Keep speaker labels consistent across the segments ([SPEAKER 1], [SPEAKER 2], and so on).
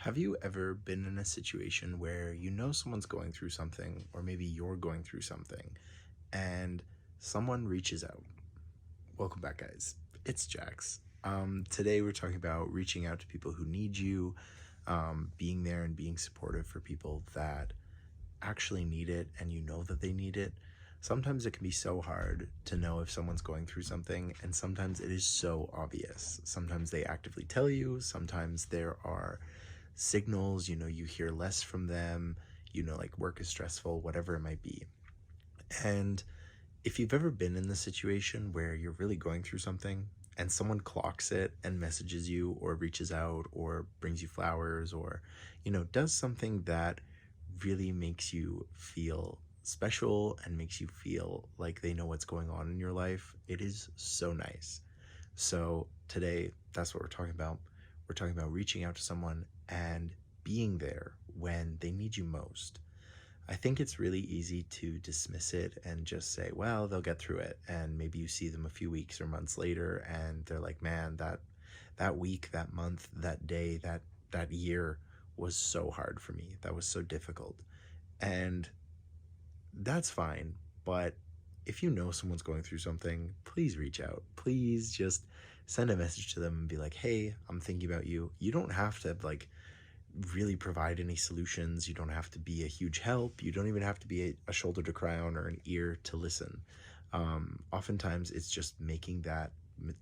[SPEAKER 1] Have you ever been in a situation where you know someone's going through something, or maybe you're going through something, and someone reaches out? Welcome back, guys. It's Jax. Today we're talking about reaching out to people who need you, being there and being supportive for people that actually need it and you know that they need it. Sometimes it can be so hard to know if someone's going through something, and sometimes it is so obvious. Sometimes they actively tell you, sometimes there are signals, you hear less from them, like work is stressful, whatever it might be. And if you've ever been in the situation where you're really going through something and someone clocks it and messages you or reaches out or brings you flowers or, does something that really makes you feel special and makes you feel like they know what's going on in your life, it is so nice. So today, that's what we're talking about. We're talking about reaching out to someone and being there when they need you most. I think it's really easy to dismiss it and just say, well, they'll get through it. And maybe you see them a few weeks or months later and they're like, man, that week, that month, that day, that year was so hard for me. That was so difficult. And that's fine. But if you know someone's going through something, please reach out. Please just send a message to them and be like, hey, I'm thinking about you. You don't have to really provide any solutions. You don't have to be a huge help. You don't even have to be a shoulder to cry on or an ear to listen. Oftentimes it's just making that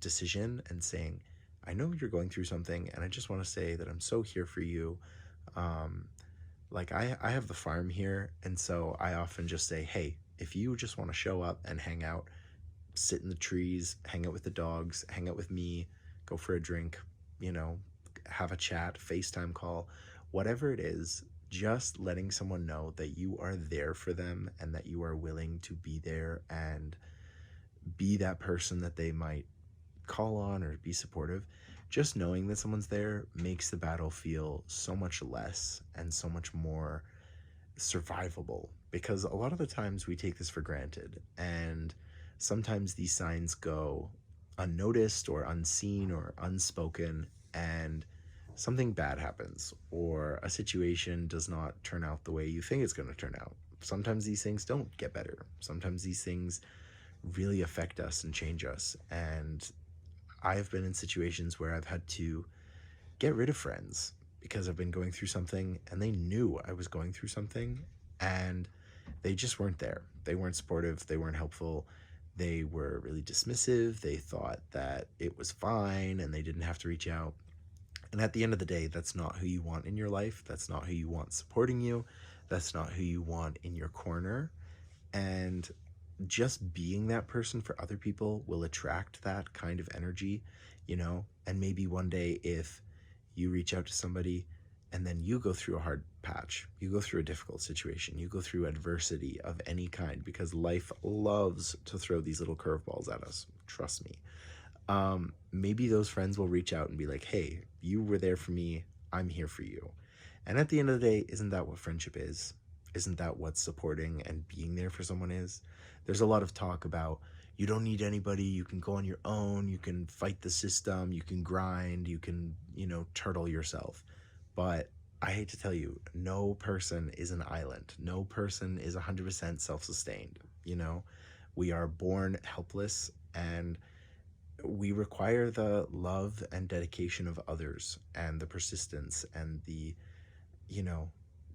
[SPEAKER 1] decision and saying, I know you're going through something and I just want to say that I'm so here for you. Um, I have the farm here, and so I often just say, hey, if you just want to show up and hang out, sit in the trees, hang out with the dogs, hang out with me, go for a drink, you know, have a chat, FaceTime call, whatever it is, just letting someone know that you are there for them and that you are willing to be there and be that person that they might call on or be supportive. Just knowing that someone's there makes the battle feel so much less and so much more survivable, because a lot of the times we take this for granted, and sometimes these signs go unnoticed or unseen or unspoken, and something bad happens or a situation does not turn out the way you think it's going to turn out. Sometimes these things don't get better. Sometimes these things really affect us and change us. And I've been in situations where I've had to get rid of friends because I've been going through something and they knew I was going through something, and they just weren't there. They weren't supportive. They weren't helpful. They were really dismissive. They thought that it was fine and they didn't have to reach out. And at the end of the day, that's not who you want in your life. That's not who you want supporting you. That's not who you want in your corner. And just being that person for other people will attract that kind of energy, and maybe one day if you reach out to somebody and then you go through a hard patch, you go through a difficult situation, you go through adversity of any kind, because life loves to throw these little curveballs at us, trust me. Maybe those friends will reach out and be like, hey, you were there for me, I'm here for you. And at the end of the day, isn't that what friendship is? Isn't that what supporting and being there for someone is? There's a lot of talk about you don't need anybody, you can go on your own, you can fight the system, you can grind, you can, turtle yourself. But I hate to tell you, no person is an island. No person is 100% self-sustained, We are born helpless, and we require the love and dedication of others and the persistence and the, you know,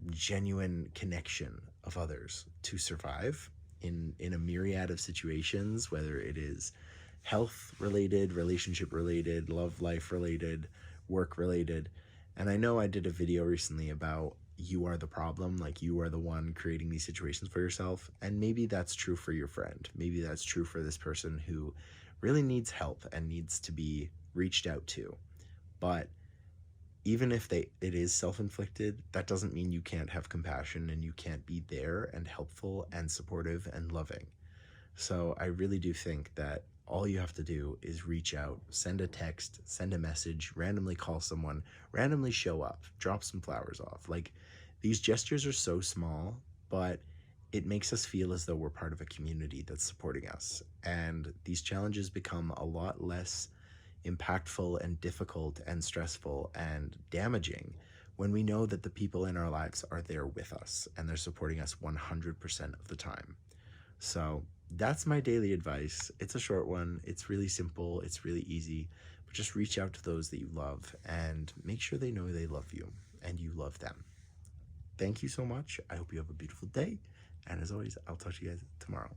[SPEAKER 1] genuine connection of others to survive in a myriad of situations, whether it is health related, relationship related, love life related, work related. And I know I did a video recently about you are the problem, like you are the one creating these situations for yourself. And maybe that's true for your friend. Maybe that's true for this person who really needs help and needs to be reached out to. But even if it is self-inflicted, that doesn't mean you can't have compassion and you can't be there and helpful and supportive and loving. So I really do think that all you have to do is reach out, send a text, send a message, randomly call someone, randomly show up, drop some flowers off. Like, these gestures are so small, but it makes us feel as though we're part of a community that's supporting us. And these challenges become a lot less impactful and difficult and stressful and damaging when we know that the people in our lives are there with us and they're supporting us 100% of the time. So that's my daily advice. It's a short one. It's really simple. It's really easy. But just reach out to those that you love and make sure they know they love you and you love them. Thank you so much. I hope you have a beautiful day. And as always, I'll talk to you guys tomorrow.